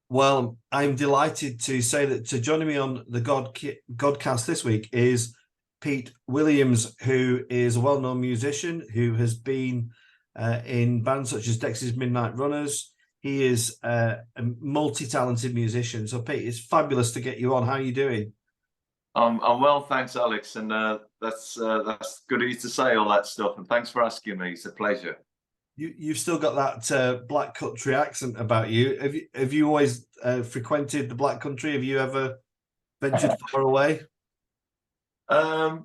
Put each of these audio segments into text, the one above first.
Well, I'm delighted to say that joining me on the Godcast this week is Pete Williams, who is a well-known musician who has been in bands such as Dexys Midnight Runners. He is a multi-talented musician. So, Pete, it's fabulous to get you on. How are you doing? I'm well, thanks, Alex, and that's good of you to say all that stuff. And thanks for asking me. It's a pleasure. You've still got that black country accent about you. Have you always frequented the black country? Have you ever ventured far away? I've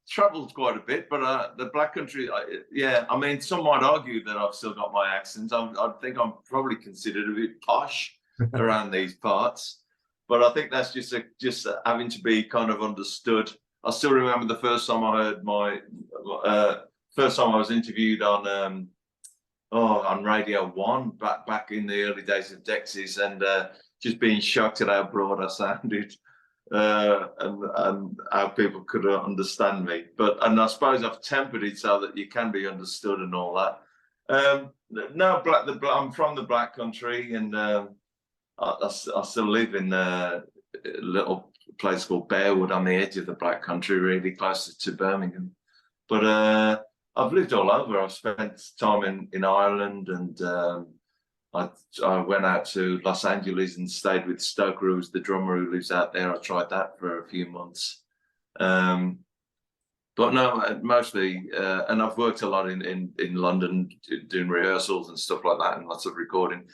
travelled quite a bit, but the Black Country, yeah. I mean, some might argue that I've still got my accent. I think I'm probably considered a bit posh around these parts, but I think that's just having to be kind of understood. I still remember the first time I heard first time I was interviewed on Radio One back in the early days of Dexys, and just being shocked at how broad I sounded. And how people could understand me, and I suppose I've tempered it so that you can be understood and all that. No, I'm from the Black Country, and I still live in a little place called Bearwood on the edge of the Black Country, really close to Birmingham. But I've lived all over. I've spent time in Ireland, and I went out to Los Angeles and stayed with Stoker, who's the drummer who lives out there. I tried that for a few months. But no, mostly, and I've worked a lot in London doing rehearsals and stuff like that, and lots of recording.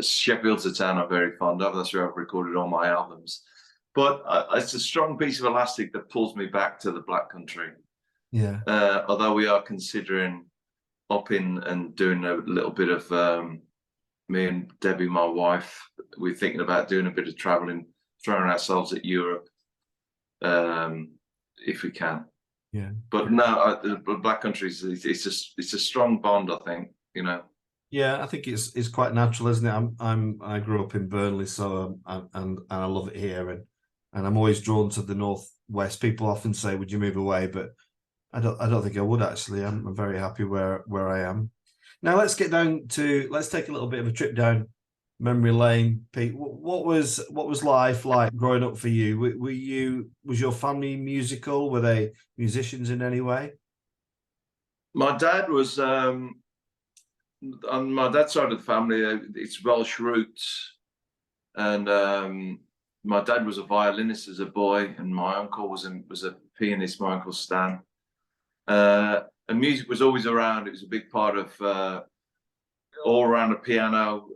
Sheffield's a town I'm very fond of. That's where I've recorded all my albums. But it's a strong piece of elastic that pulls me back to the Black Country. Yeah. Although we are considering upping and doing a little bit of me and Debbie, my wife, we're thinking about doing a bit of traveling, throwing ourselves at Europe, if we can. Yeah. But no, the Black Country it's a strong bond, I think. Yeah, I think it's quite natural, isn't it? I grew up in Burnley, so and I love it here, and I'm always drawn to the northwest. People often say, "Would you move away?" But I don't think I would actually. I'm very happy where I am. Now let's take a little bit of a trip down memory lane, Pete. What was life like growing up for you? Was your family musical? Were they musicians in any way? My dad was on my dad's side of the family. It's Welsh roots, and my dad was a violinist as a boy, and my uncle was a pianist. My uncle Stan. And music was always around. It was a big part of all around the piano,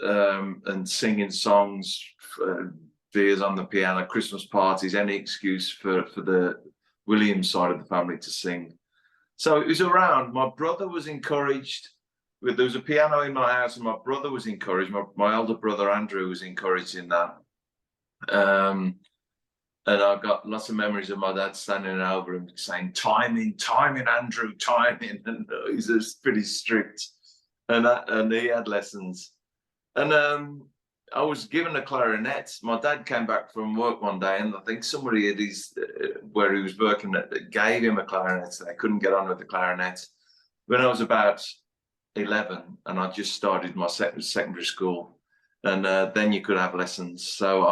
and singing songs, beers on the piano, Christmas parties, any excuse for the Williams side of the family to sing. So it was around. My brother was encouraged. There was a piano in my house, and my brother was encouraged. My elder brother Andrew was encouraged in that. And I've got lots of memories of my dad standing over him saying, time in, Andrew, time in." And he's just pretty strict. And he had lessons. And I was given a clarinet. My dad came back from work one day, and I think somebody at where he was working gave him a clarinet. So they couldn't get on with the clarinet. When I was about 11, and I just started my secondary school, and then you could have lessons. So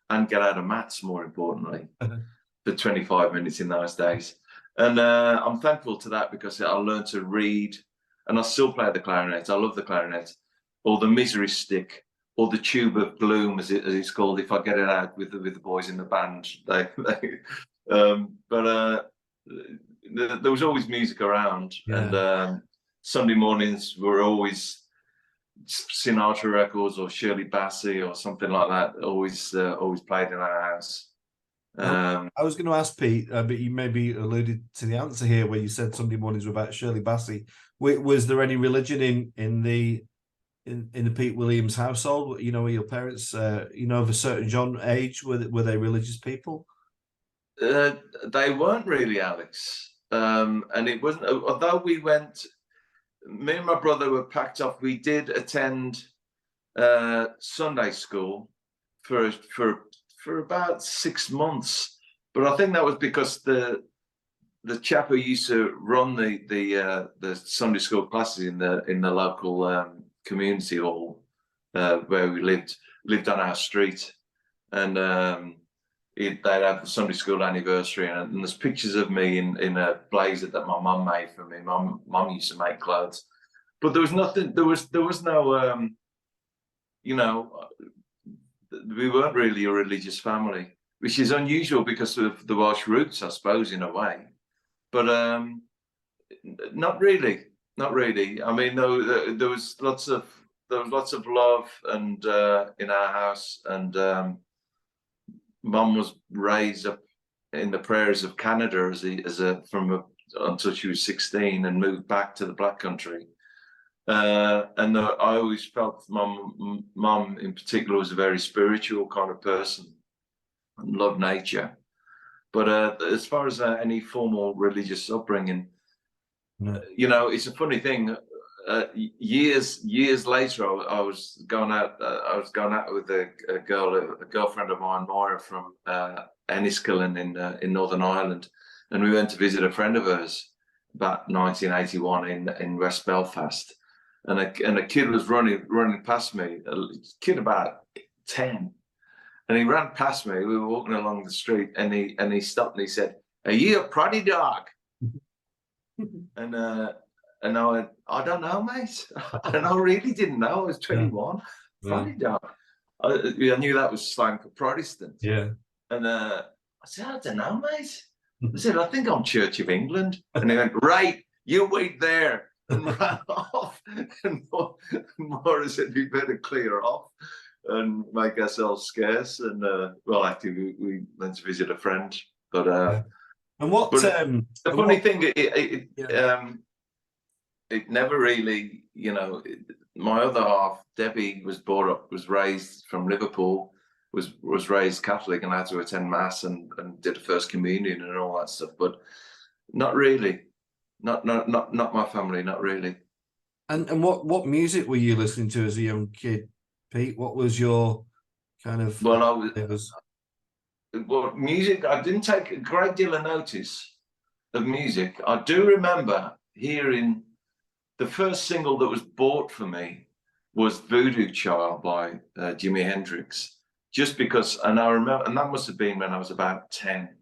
and get out of maths, more importantly, for 25 minutes in those days. And I'm thankful to that, because I learned to read, and I still play the clarinet. I love the clarinet, or the misery stick, or the tube of gloom, as it's called, if I get it out with the boys in the band. But there was always music around, Yeah. and Sunday mornings were always Sinatra records or Shirley Bassey or something like that. Always played in our house. I was going to ask Pete, but you maybe alluded to the answer here, where you said Sunday mornings were about Shirley Bassey. Was there any religion in the Pete Williams household? Were your parents, of a certain genre age, were they religious people? They weren't really, Alex. And it wasn't. Although we went. Me and my brother were packed off. We did attend Sunday school for about 6 months, but I think that was because the chap who used to run the Sunday school classes in the local community hall where we lived on our street, and they'd have the Sunday school anniversary, and there's pictures of me in a blazer that my mum made for me. Mum used to make clothes, but there was nothing. There was no we weren't really a religious family, which is unusual because of the Welsh roots, I suppose, in a way. But not really. I mean, there was lots of love and in our house, and Mum was raised up in the prairies of Canada until she was 16 and moved back to the Black Country. And I always felt Mum in particular was a very spiritual kind of person and loved nature. But as far as any formal religious upbringing, it's a funny thing. Years later, I was going out with a girlfriend of mine, Moira, from Enniskillen in Northern Ireland, and we went to visit a friend of hers about 1981 in West Belfast. And a kid was running past me, a kid about 10, and he ran past me. We were walking along the street, and he stopped and he said, "Are you a proddy dog?" And I went, "I don't know, mate." And I really didn't know. I was 21. Yeah. Proddy dog. I knew that was slang for Protestant. Yeah. And I said, "I don't know, mate." I said, "I think I'm Church of England." And he went, "Right, you wait there." And ran off. And Maura said, "We better clear off and make ourselves scarce." And actually, we went to visit a friend. But and what? The funny thing, it never really, my other half, Debbie, was raised from Liverpool, was raised Catholic and had to attend mass and did a first communion and all that stuff. But not really. Not my family, not really. And what music were you listening to as a young kid, Pete? What was your kind of? Well, music. I didn't take a great deal of notice of music. I do remember hearing the first single that was bought for me was "Voodoo Child" by Jimi Hendrix. Just because, and I remember, and that must have been when I was about 10,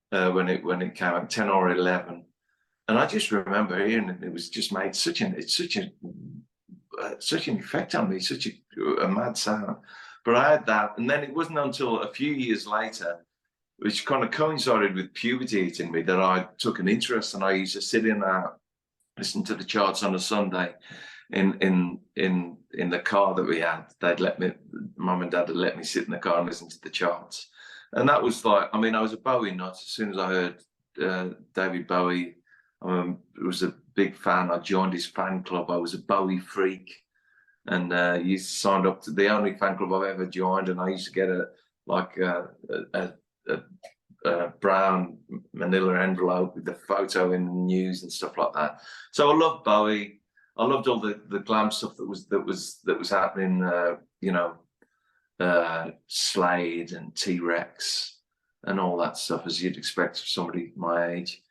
when it came out, 10 or 11. And I just remember hearing it. It was just made such an effect on me, such a mad sound. But I had that, and then it wasn't until a few years later, which kind of coincided with puberty hitting me, that I took an interest, and I used to sit in there, listen to the charts on a Sunday, in the car that we had. Mum and Dad had let me sit in the car and listen to the charts, and that was like, I mean, I was a Bowie nut. As soon as I heard David Bowie, I was a big fan. I joined his fan club. I was a Bowie freak, and he signed up to the only fan club I've ever joined. And I used to get a brown manila envelope with the photo in the news and stuff like that. So I loved Bowie. I loved all the glam stuff that was happening. Slade and T-Rex and all that stuff, as you'd expect of somebody my age.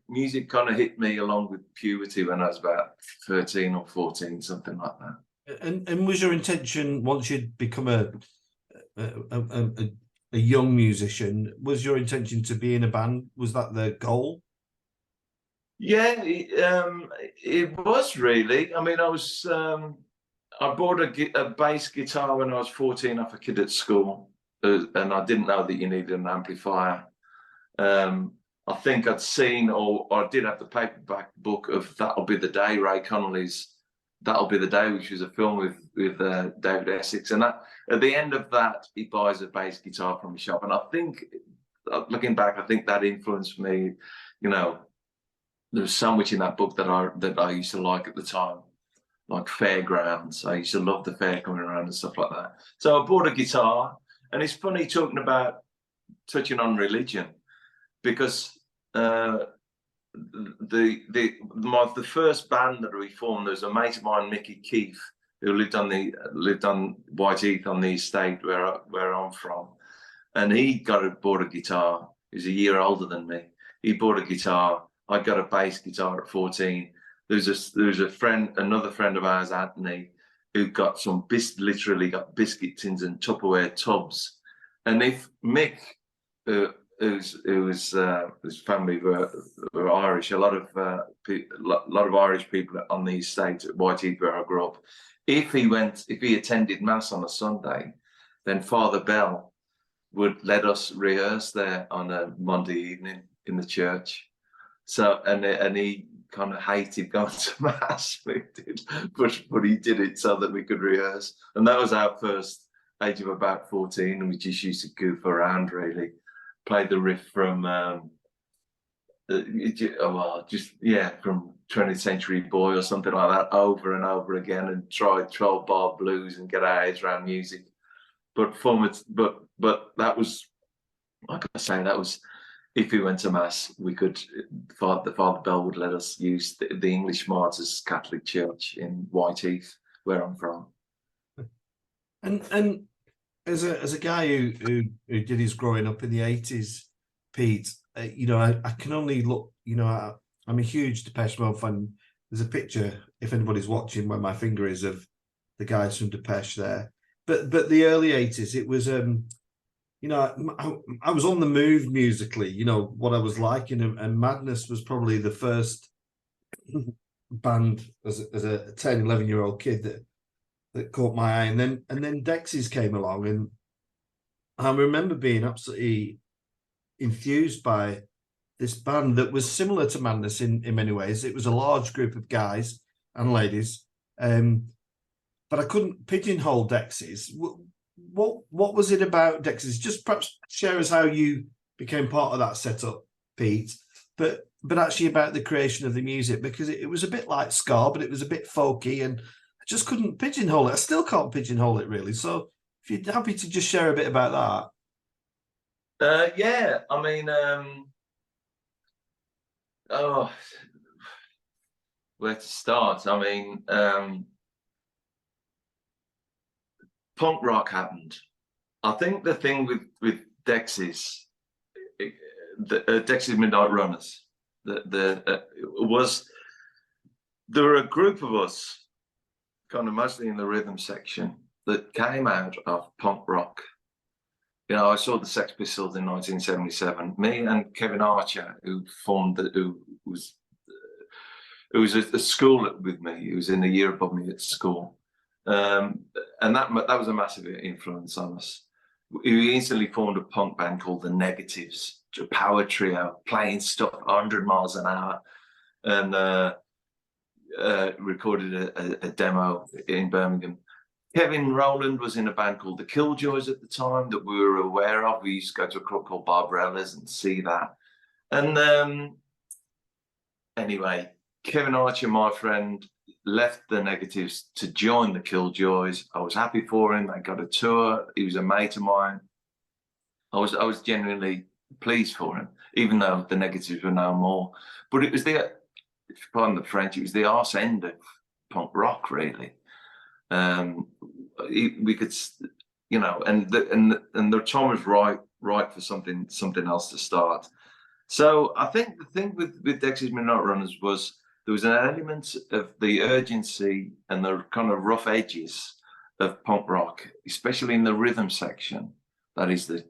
Music kind of hit me along with puberty when I was about 13 or 14, something like that. And was your intention, once you'd become a young musician, was your intention to be in a band? Was that the goal? Yeah, it was really. I mean, I bought a bass guitar when I was 14 off a kid at school, and I didn't know that you needed an amplifier. I think I'd seen, or I did have the paperback book of That'll Be the Day, Ray Connolly's That'll Be the Day, which was a film with David Essex. And at the end of that, he buys a bass guitar from the shop. And I think, looking back, I think that influenced me. There was so much in that book that I used to like at the time, like fairgrounds. I used to love the fair coming around and stuff like that. So I bought a guitar, and it's funny touching on religion, because the first band that we formed, there was a mate of mine, Mickey Keith, who lived on Whiteheath on the estate where I'm from, and he bought a guitar. He was a year older than me. He bought a guitar. I got a bass guitar at 14, there's a friend, another friend of ours, Anthony, who got literally got biscuit tins and Tupperware tubs. And if Mick, whose family were Irish, a lot of Irish people on the estate at Whiteheath where I grew up, if he attended mass on a Sunday, then Father Bell would let us rehearse there on a Monday evening in the church. So and he kind of hated going to mass, but he did it so that we could rehearse. And that was our first age of about 14, and we just used to goof around, really. Play the riff from from 20th Century Boy or something like that over and over again, and try 12 bar blues and get our heads around music. But that was, like I say, that was, if we went to mass, we could, the Father Bell would let us use the English Martyrs Catholic Church in Whiteheath, where I'm from. And as a guy who did his growing up in the 80s, Pete, I can only look, I'm a huge Depeche Mode fan. There's a picture, if anybody's watching, where my finger is, of the guys from Depeche there. But the early 80s, it was, I was on the move musically, what I was liking, and Madness was probably the first band as a 10, 11-year-old kid that caught my eye. And then Dexys came along, and I remember being absolutely infused by this band that was similar to Madness in many ways. It was a large group of guys and ladies, but I couldn't pigeonhole Dexys. What was it about Dexys? Just perhaps share us how you became part of that setup, Pete, but actually about the creation of the music, because it was a bit like ska, but it was a bit folky, and I just couldn't pigeonhole it. I still can't pigeonhole it, really. So if you're happy to just share a bit about that. Yeah, I mean, where to start? I mean, punk rock happened. I think the thing with Dexys, Dexys Midnight Runners, was there were a group of us, kind of mostly in the rhythm section, that came out of punk rock. I saw the Sex Pistols in 1977. Me and Kevin Archer, who was at the school with me. He was in a year above me at school. And that was a massive influence on us. We instantly formed a punk band called the Negatives, a power trio, playing stuff 100 miles an hour, and recorded a demo in Birmingham. Kevin Rowland was in a band called the Killjoys at the time that we were aware of. We used to go to a club called Barbarella's and see that. And anyway, Kevin Archer, my friend, left the Negatives to join the Killjoys. I was happy for him. They got a tour. He was a mate of mine. I was genuinely pleased for him, even though the Negatives were no more. But it was if you pardon the French, it was the arse end of punk rock, really. We could, and the time was right for something else to start. So I think the thing with Dexys Midnight Runners was there was an element of the urgency and the kind of rough edges of punk rock, especially in the rhythm section. That is the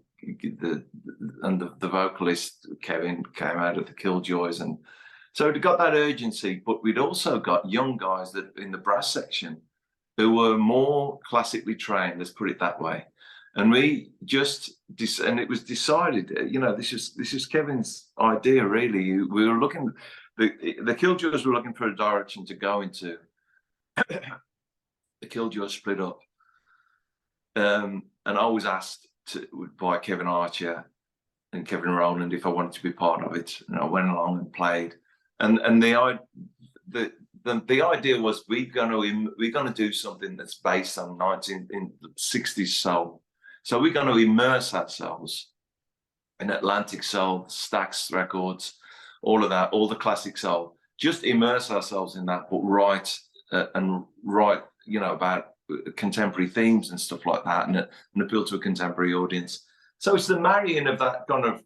vocalist Kevin came out of the Killjoys, and so it got that urgency. But we'd also got young guys that in the brass section who were more classically trained, let's put it that way. And we just, and it was decided, this is Kevin's idea, really. We were looking, the Killjoys were looking for a direction to go into. The Killjoys split up. And I was asked by Kevin Archer and Kevin Rowland if I wanted to be part of it. And I went along and played. And the idea was we're gonna do something that's based on 1960s soul. So we're going to immerse ourselves in Atlantic soul, Stax records, all of that, all the classic soul. Just immerse ourselves in that, but write about contemporary themes and stuff like that, and appeal to a contemporary audience. So it's the marrying of that kind of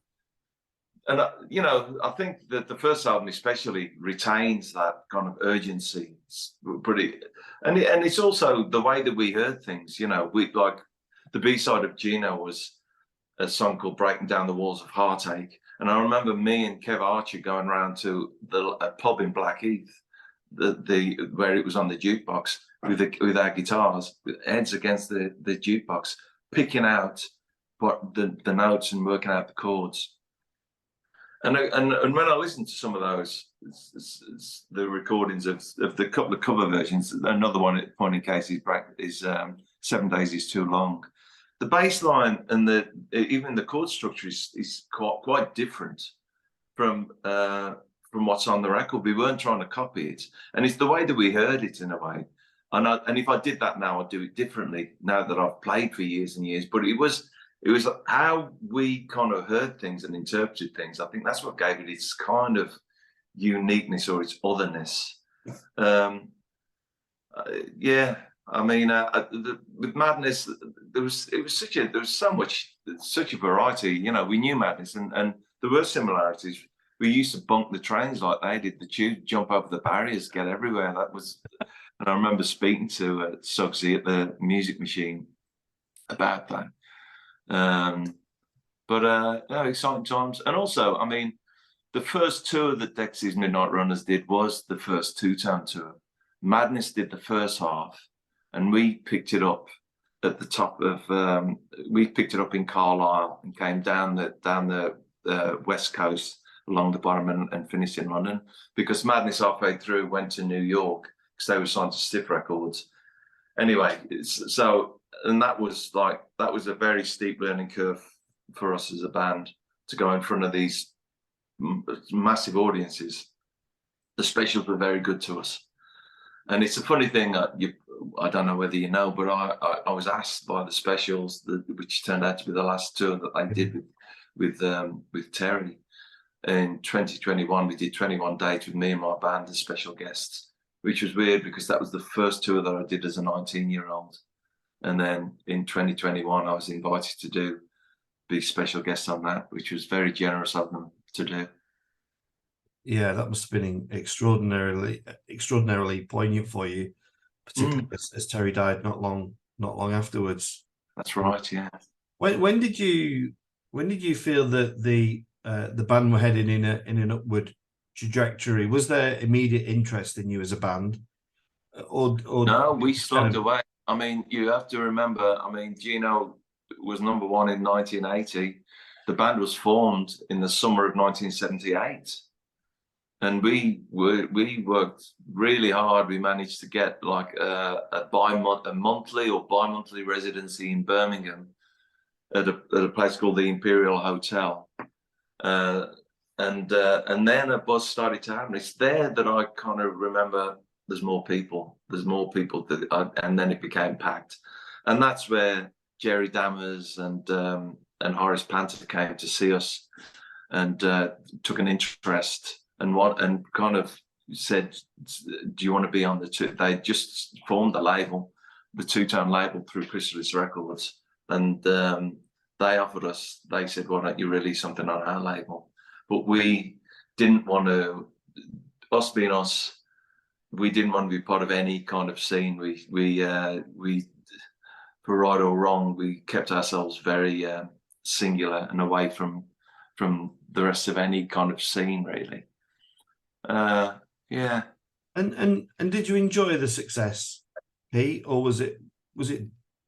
you know, I think that the first album especially retains that kind of urgency. It's pretty, and it's also the way that we heard things. You know, we like the B-side of Geno was a song called "Breaking Down the Walls of Heartache," and I remember me and Kev Archer going around to a pub in Blackheath, where it was on the jukebox with our guitars, with heads against the jukebox, picking out what the notes and working out the chords. And when I listen to some of those, the recordings of the couple of cover versions, another one at Point in Casey's Break is 7 Days Is Too Long. The bass line and even the chord structure is quite different from what's on the record. We weren't trying to copy it, and it's the way that we heard it in a way. And if I did that now, I'd do it differently now that I've played for years and years. But it was how we kind of heard things and interpreted things. I think that's what gave it its kind of uniqueness or its otherness. Yeah, I mean, with Madness, there was such a variety. You know, we knew Madness, and there were similarities. We used to bunk the trains like they did, the tube, jump over the barriers, get everywhere. That was, and I remember speaking to Suggsy at the Music Machine about that. No, exciting times. And also, I mean, the first tour that Dexys Midnight Runners did was the first two-tone tour. Madness did the first half, and we picked it up at the top of, we picked it up in Carlisle and came down the west coast along the bottom and finished in London, because Madness halfway through went to New York because they were signed to Stiff Records. Anyway, and that was a very steep learning curve for us as a band to go in front of these massive audiences. The specials were very good to us, and it's a funny thing that I don't know whether you know, but I was asked by the specials, which turned out to be the last tour that I did with Terry in 2021. We did 21 dates with me and my band as special guests, which was weird because that was the first tour that I did as a 19-year-old. And then in 2021, I was invited to be special guest on that, which was very generous of them to do. Yeah, that must have been extraordinarily poignant for you, particularly as Terry died not long afterwards. That's right. Yeah. When did you feel that the band were heading in an upward trajectory? Was there immediate interest in you as a band, or no? We slugged away. I mean, you have to remember. I mean, Geno was #1 in 1980. The band was formed in the summer of 1978, and we worked really hard. We managed to get like a monthly or bi-monthly residency in Birmingham at a place called the Imperial Hotel. And then a buzz started to happen. It's there that I kind of remember there's more people and then it became packed. And that's where Jerry Dammers and Horace Panther came to see us and took an interest and kind of said, do you want to be on the two? They just formed the label, the two-tone label through Chrysalis Records. And they offered us, they said, why don't you release something on our label? But we didn't want to, us being us, we didn't want to be part of any kind of scene. We for right or wrong, we kept ourselves very singular and away from the rest of any kind of scene, really. Yeah. And did you enjoy the success, Pete, or was it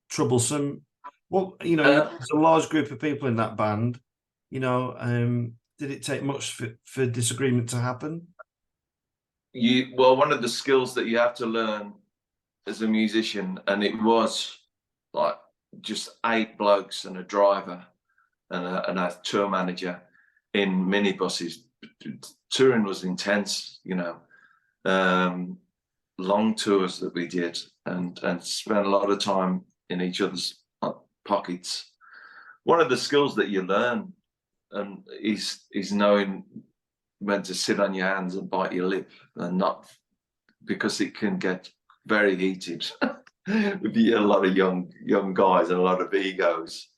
troublesome? Well, you know, there's a large group of people in that band. You know, did it take much for disagreement to happen? Well, one of the skills that you have to learn as a musician, and it was like just 8 blokes and a driver and a tour manager in minibuses. Touring was intense, you know, long tours that we did and spent a lot of time in each other's pockets. One of the skills that you learn is knowing when to sit on your hands and bite your lip, and not, because it can get very heated with a lot of young guys and a lot of egos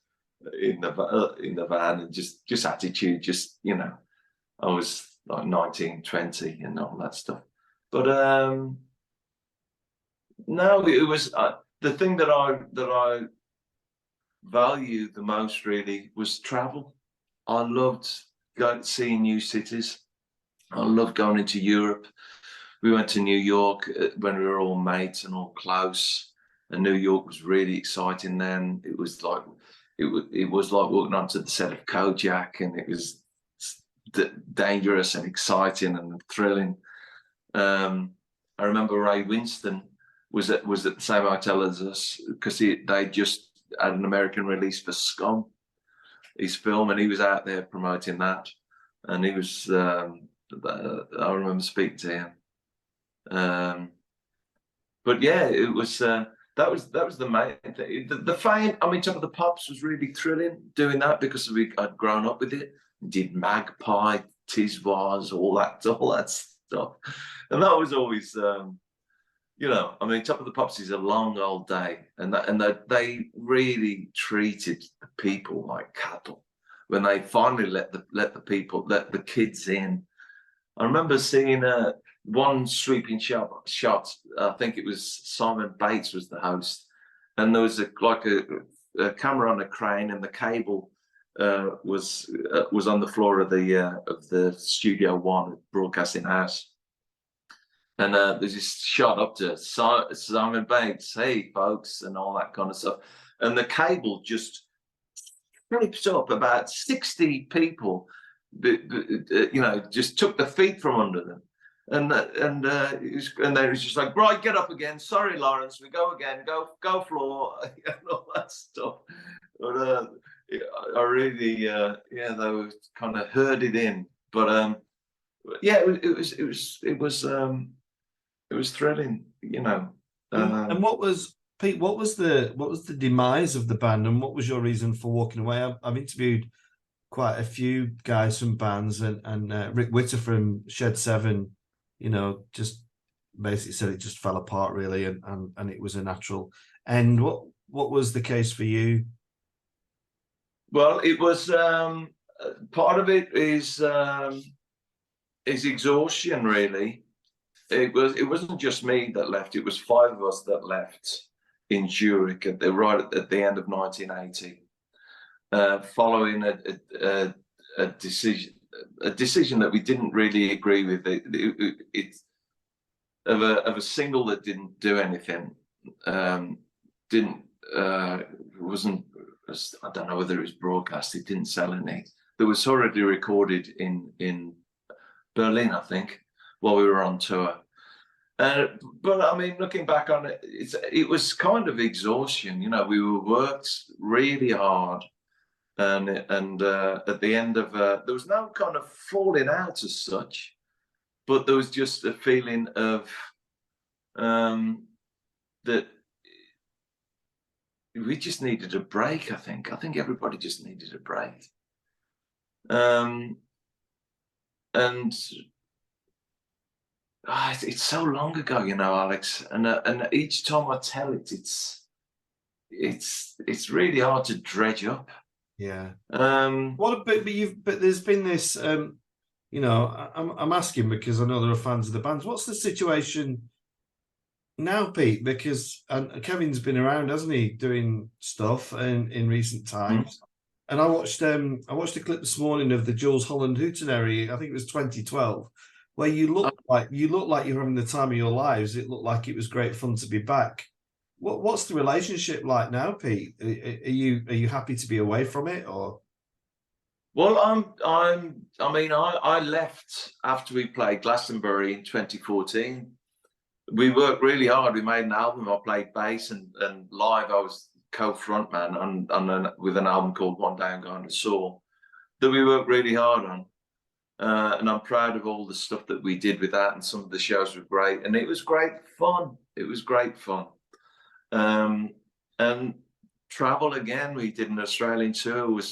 in the van, and just attitude, just, you know, I was like 19, 20 and all that stuff. But no, it was the thing that I valued the most really was travel. I loved seeing new cities. I loved going into Europe. We went to New York when we were all mates and all close, and New York was really exciting then. It was like walking onto the set of Kojak, and it was dangerous and exciting and thrilling. I remember Ray Winston was at the same hotel as us because they just had an American release for Scum, his film, and he was out there promoting that. And he was, I remember speaking to him. But yeah, it was that was the main thing. The fame, I mean, Top of the Pops was really thrilling doing that because I'd grown up with it. Did Magpie, Tiswas, all that stuff, and that was always, you know, I mean, Top of the Pops is a long old day, and they really treated the people like cattle when they finally let the kids in. I remember seeing one sweeping shot. I think it was Simon Bates was the host, and there was a camera on a crane, and the cable was on the floor of the Studio One broadcasting house. And there's this shot up to Simon Bates, hey folks, and all that kind of stuff. And the cable just flips up about 60 people, you know, just took the feet from under them. And then it was just like, right, get up again. Sorry, Lawrence, we go again. Go floor, and all that stuff. But I really, yeah, they were kind of herded in. But yeah, it was thrilling, you know. And what was Pete? What was the demise of the band, and what was your reason for walking away? I've interviewed quite a few guys from bands, and Rick Witter from Shed 7, you know, just basically said it just fell apart really, and it was a natural end. What was the case for you? Well, it was part of it is exhaustion really. It wasn't just me that left. It was 5 of us that left in Zurich at the end of 1980, following a decision that we didn't really agree with. It of a single that didn't do anything. Wasn't. I don't know whether it was broadcast. It didn't sell any. That was already recorded in Berlin, I think, while we were on tour. But I mean, looking back on it, it was kind of exhaustion. You know, we were worked really hard, and at the end of there was no kind of falling out as such, but there was just a feeling of that we just needed a break. I think everybody just needed a break, and it's so long ago, you know, Alex, and each time I tell it, it's really hard to dredge up. Yeah. But there's been this, you know, I'm asking because I know there are fans of the bands. What's the situation now, Pete? Because Kevin's been around, hasn't he, doing stuff in recent times. And I watched a clip this morning of the Jules Holland Hootenary. I think it was 2012. Where you look like you're having the time of your lives. It looked like it was great fun to be back. What's the relationship like now, Pete? Are you happy to be away from it, or? Well, I left after we played Glastonbury in 2014. We worked really hard. We made an album. I played bass, and live I was co-frontman with an album called One Day I'm Going to Soar that we worked really hard on. And I'm proud of all the stuff that we did with that, and some of the shows were great, and it was great fun. And travel again. We did an Australian tour. It was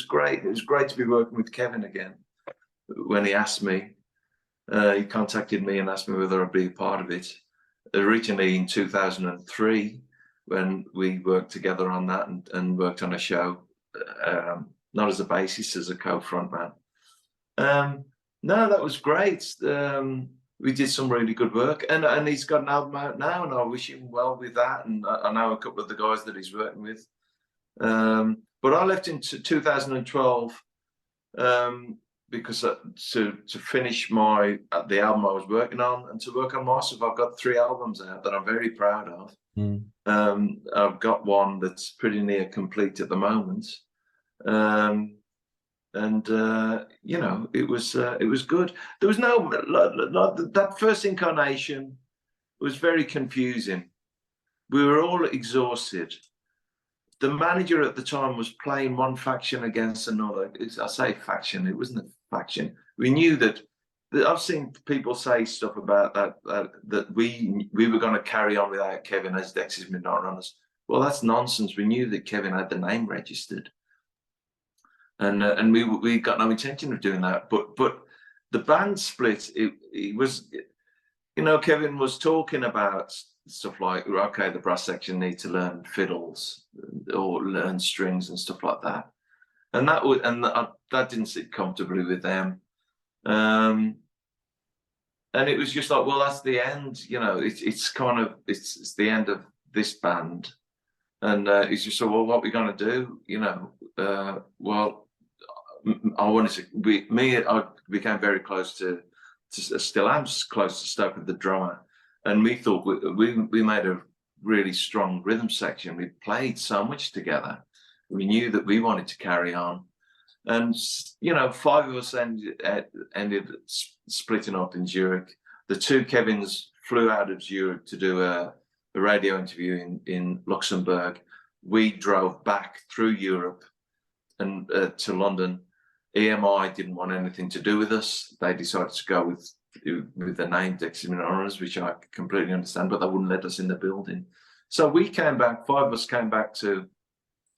great. It was great to be working with Kevin again. When he asked me, he contacted me and asked me whether I'd be a part of it. Originally in 2003, when we worked together on that and worked on a show, not as a bassist, as a co-frontman. No, that was great. We did some really good work, and he's got an album out now, and I wish him well with that. And I know a couple of the guys that he's working with. But I left in 2012 because to finish the album I was working on, and to work on my stuff. I've got 3 albums out that I'm very proud of. I've got one that's pretty near complete at the moment. You know, it was good. There was no that first incarnation was very confusing. We were all exhausted. The manager at the time was playing one faction against another. I say faction, it wasn't a faction. We knew that I've seen people say stuff about that we were going to carry on without Kevin as Dexys Midnight Runners. Well, that's nonsense. We knew that Kevin had the name registered. And we got no intention of doing that. But the band split, it was, you know, Kevin was talking about stuff like, okay, the brass section need to learn fiddles or learn strings and stuff like that. And that didn't sit comfortably with them. And it was just like, well, that's the end, you know, it's the end of this band. And it's just, so, well, what are we going to do? You know, well, I became very close to still am close to Stoke, the drummer, and we thought we made a really strong rhythm section. We played so much together. We knew that we wanted to carry on, and you know, 5 of us ended splitting up in Zurich. The 2 Kevins flew out of Zurich to do a radio interview in Luxembourg. We drove back through Europe and to London. EMI didn't want anything to do with us. They decided to go with the name Dexys Midnight Runners, which I completely understand, but they wouldn't let us in the building. So we came back, 5 of us came back to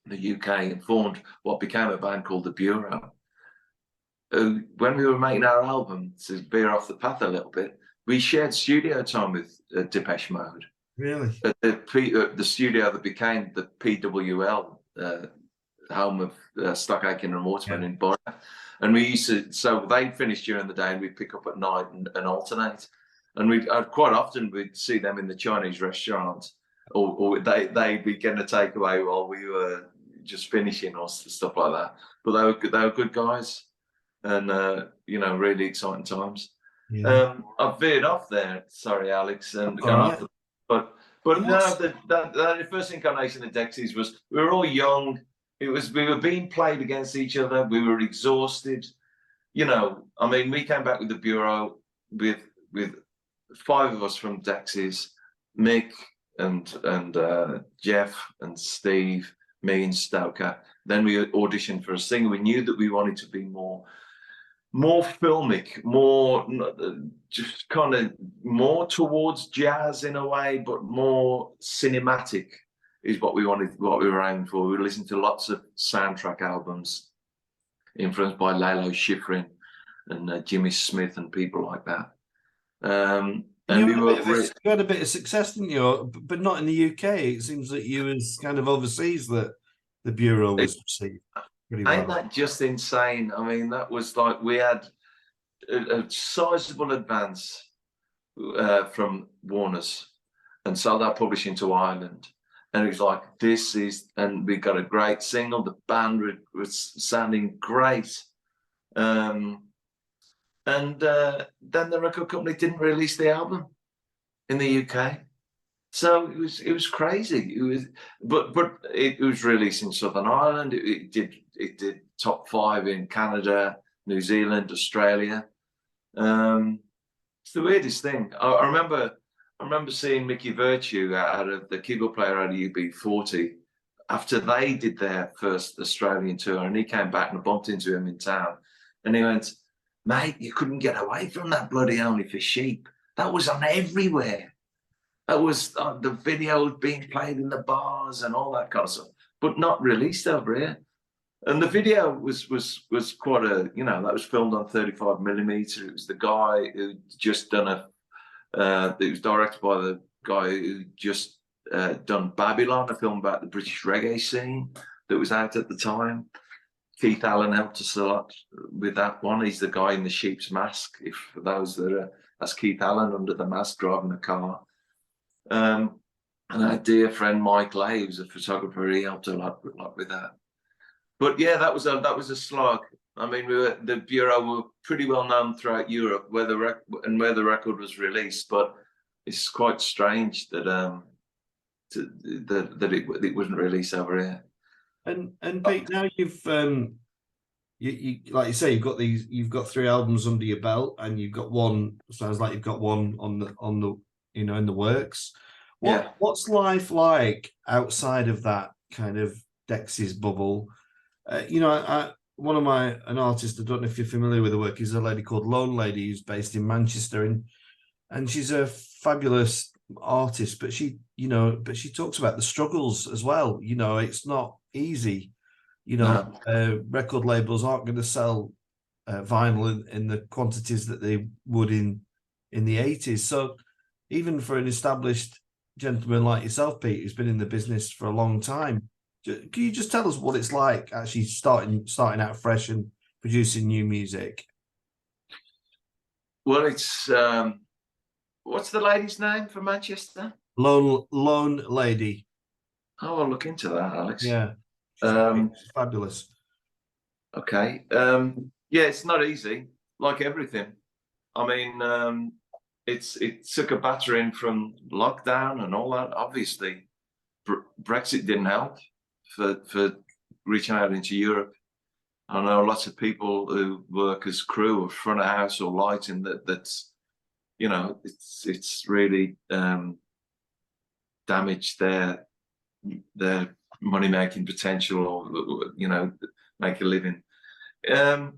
the UK and formed what became a band called The Bureau. When we were making our album, to veer off the path a little bit, we shared studio time with Depeche Mode. Really? The studio that became the PWL, home of Stock Aitken and Waterman in Borough. And we used to, so they'd finish during the day and we'd pick up at night and alternate. And quite often we'd see them in the Chinese restaurant, or they'd be getting a takeaway while we were just finishing or stuff like that. But they were good guys, and you know, really exciting times. Yeah. I've veered off there. Sorry, Alex, and gone off. But yes. No, the first incarnation of Dexys was, we were all young. We were being played against each other. We were exhausted. You know, I mean, we came back with the Bureau with 5 of us from Dexys, Mick and Jeff and Steve, me and Stoker. Then we auditioned for a singer. We knew that we wanted to be more filmic, more just kind of more towards jazz in a way, but more cinematic is what we wanted, what we were aiming for. We were listening to lots of soundtrack albums influenced by Lalo Schifrin and Jimmy Smith and people like that. And you had a bit of success, didn't you? But not in the UK. It seems that you was kind of overseas that the Bureau was received. Ain't that just insane? I mean, that was like, we had a sizable advance from Warner's and sold our publishing to Ireland. And it was like, and we got a great single. The band was sounding great. And then the record company didn't release the album in the UK. So it was crazy. But it was released in Southern Ireland. It did top 5 in Canada, New Zealand, Australia. It's the weirdest thing. I remember seeing Mickey Virtue out of the keyboard player out of UB40 after they did their first Australian tour, and he came back and I bumped into him in town, and he went, "Mate, you couldn't get away from that bloody Only for Sheep. That was on everywhere. That was the video being played in the bars and all that kind of stuff, but not released over here." And the video was quite a, you know, that was filmed on 35mm. It was the guy who just done it was directed by the guy who just done Babylon, a film about the British reggae scene that was out at the time. Keith Allen helped us a lot with that one. He's the guy in the sheep's mask. If for those that are, that's Keith Allen under the mask driving a car. And our dear friend Mike Lay, who's a photographer, he helped a lot with that. But yeah, that was a slog. I mean, the Bureau were pretty well known throughout Europe where the record was released, but it's quite strange that it wasn't released over here. And Pete, now you've you like you say, you've got 3 albums under your belt, and you've got one. Sounds like you've got one on the in the works. What's life like outside of that kind of Dexys bubble? One of an artist, I don't know if you're familiar with the work, is a lady called Lone Lady, who's based in Manchester, and she's a fabulous artist, but she talks about the struggles as well. It's not easy. Record labels aren't going to sell vinyl in the quantities that they would in the 80s. So even for an established gentleman like yourself, Pete, who's been in the business for a long time, can you just tell us what it's like actually starting out fresh and producing new music? Well, it's what's the lady's name from Manchester? Lone Lady. Oh, I'll look into that, Alex. Yeah. She's fabulous. Okay. Yeah, it's not easy, like everything. I mean, it took a battering from lockdown and all that. Obviously, Brexit didn't help for reaching out into Europe. I know lots of people who work as crew or front of house or lighting that's it's really damaged their money making potential, or make a living. I'm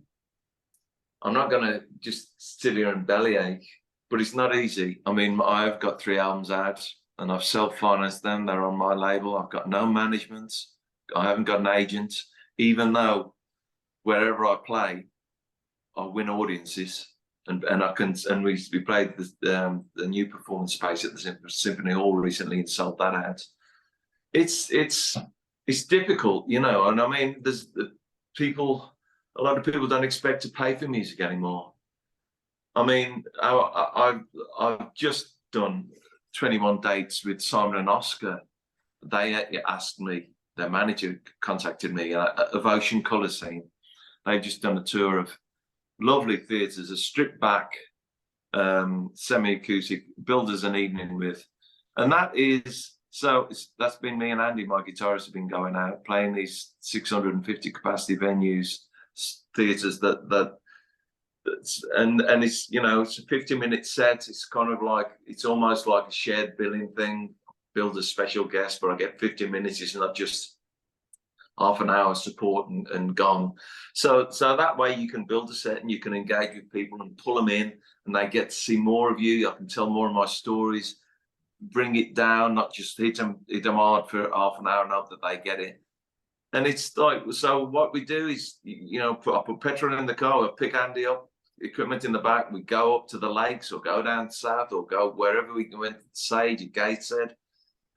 not going to just sit here and bellyache, but it's not easy. I mean, I've got 3 albums out and I've self-financed them. They're on my label. I've got no management. I haven't got an agent, even though wherever I play, I win audiences. And we played the new performance space at the Symphony Hall recently and sold that out. It's difficult, and I mean, there's a lot of people don't expect to pay for music anymore. I mean, I've just done 21 dates with Simon and Oscar. They asked me, their manager contacted me of Ocean Colour Scene. They've just done a tour of lovely theatres, a stripped back, semi-acoustic, billed as an evening with. And that's been me and Andy, my guitarist, have been going out, playing these 650 capacity venues, theatres and it's, it's a 50-minute set. It's kind of like, it's almost like a shared billing thing, build a special guest, but I get 50 minutes. It's not just half an hour support and gone. So that way you can build a set and you can engage with people and pull them in, and they get to see more of you. I can tell more of my stories, bring it down, not just hit them hard for half an hour and hope that they get it. And it's like, so what we do is, I put petrol in the car, we pick Andy up, equipment in the back, we go up to the lakes or go down south or go wherever we went, Sage at Gateshead,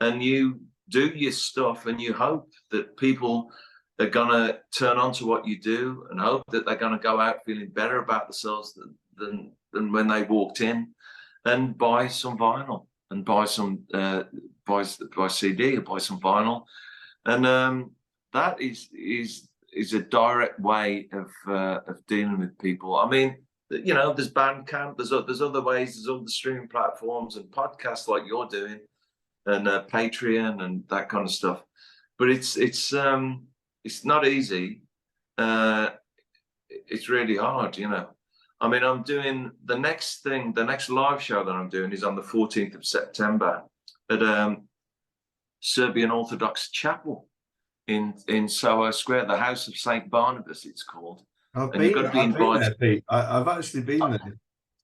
and you do your stuff and you hope that people are going to turn on to what you do and hope that they're going to go out feeling better about themselves than when they walked in, and buy some vinyl and buy some buy CD or buy some vinyl. And that is a direct way of dealing with people. I mean, there's Bandcamp, there's other ways, there's other streaming platforms and podcasts like you're doing, and Patreon and that kind of stuff. But it's not easy. It's really hard, I mean, I'm doing the next live show that I'm doing is on the 14th of September at Serbian Orthodox Chapel in Soho Square, the House of St. Barnabas, it's called. I've been there, Pete. I've actually been there.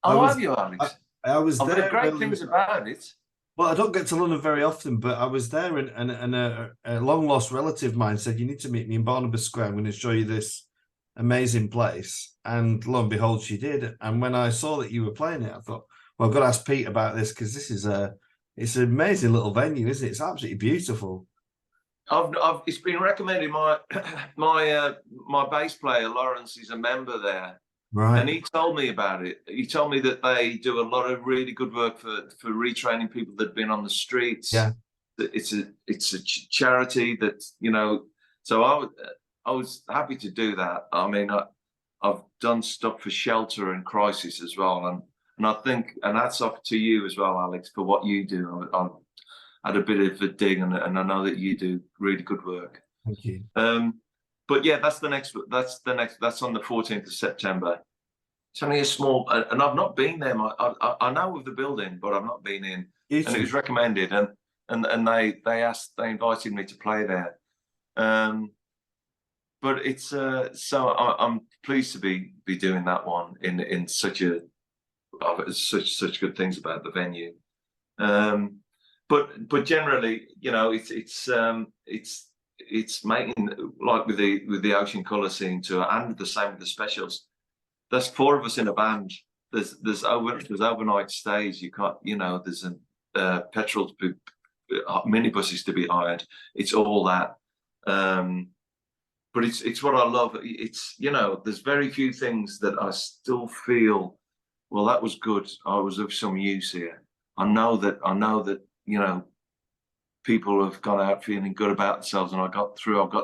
Have you, Alex? I was there. I've heard great things about it. Well, I don't get to London very often, but I was there, and a long-lost relative of mine said, "You need to meet me in Barnabas Square. I'm going to show you this amazing place." And lo and behold, she did. And when I saw that you were playing it, I thought, well, I've got to ask Pete about this, because this is it's an amazing little venue, isn't it? It's absolutely beautiful. It's been recommended. My bass player Lawrence is a member there, Right. and he told me about it. He told me that they do a lot of really good work for retraining people that've been on the streets. Yeah. It's a charity that, you know. So I was happy to do that. I mean, I've done stuff for shelter and crisis as well, and I think, and that's up to you as well, Alex, for what you do. I had a bit of a dig, and I know that you do really good work. Thank you. But yeah, that's on the 14th of September. It's only a small, and I've not been there. I know of the building, but I've not been in. And it was recommended, and they invited me to play there. But it's so I'm pleased to be doing that one in such good things about the venue. But generally, you know, it's making, like with the Ocean Colour Scene tour, and the same with the specials. There's 4 of us in a band. There's overnight stays. You can't, you know, there's petrol to be, minibuses to be hired. It's all that. But it's what I love. It's, you know, there's very few things that I still feel, well, that was good. I was of some use here. I know that, you know, people have gone out feeling good about themselves, and I've got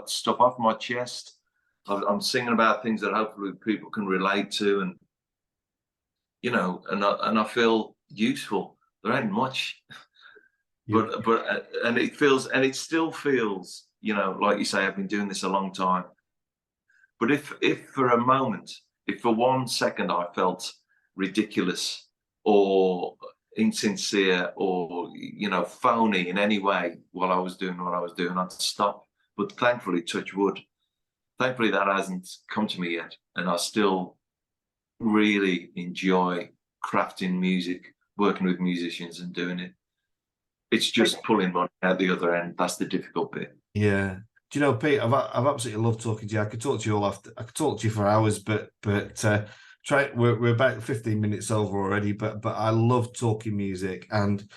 stuff off my chest. I'm singing about things that hopefully people can relate to, and, you know, and I feel useful. There ain't much, but it still feels, you know, like you say, I've been doing this a long time. But if for a moment, if for 1 second I felt ridiculous or insincere or, you know, phony in any way while I was doing what I was doing, I'd stop. But thankfully, touch wood, thankfully that hasn't come to me yet, and I still really enjoy crafting music, working with musicians and doing it. It's just pulling money out the other end. That's the difficult bit. Yeah. Do you know, Pete, I've absolutely loved talking to you. I could talk to you I could talk to you for hours, but we're about 15 minutes over already, but I love talking music, and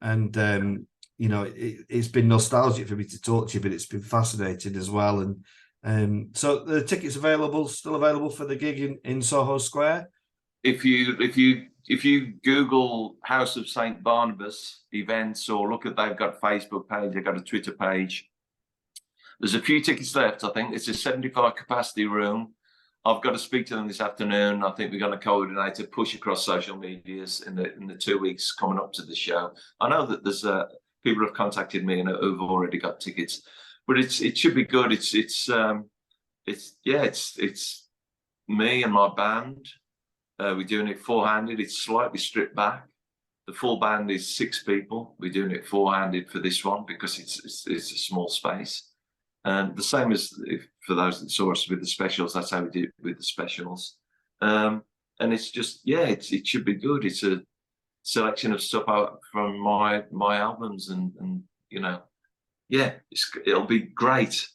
you know, it's been nostalgic for me to talk to you, but it's been fascinating as well. And so the tickets still available for the gig in Soho Square. If you Google House of St. Barnabas events, or look at, they've got a Facebook page, they've got a Twitter page. There's a few tickets left. I think it's a 75 capacity room. I've got to speak to them this afternoon. I think we're going to coordinate a push across social medias in the 2 weeks coming up to the show. I know that there's people have contacted me and who've already got tickets, but it should be good. It's me and my band. We're doing it 4-handed. It's slightly stripped back. The full band is 6 people. We're doing it 4-handed for this one because it's a small space. And the same as for those that saw us with the specials, that's how we did it with the specials. And it's just, yeah, it should be good. It's a selection of stuff out from my albums, and you know, yeah, it'll be great.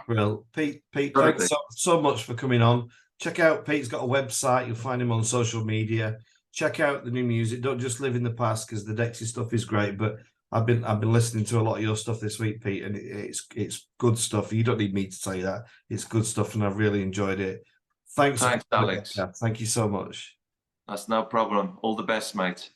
Well, Pete, thanks so much for coming on. Check out, Pete's got a website. You'll find him on social media. Check out the new music. Don't just live in the past, because the Dexy stuff is great, but I've been listening to a lot of your stuff this week, Pete, and it's good stuff. You don't need me to tell you that. It's good stuff, and I've really enjoyed it. Thanks, Alex. Thank you so much. That's no problem. All the best, mate.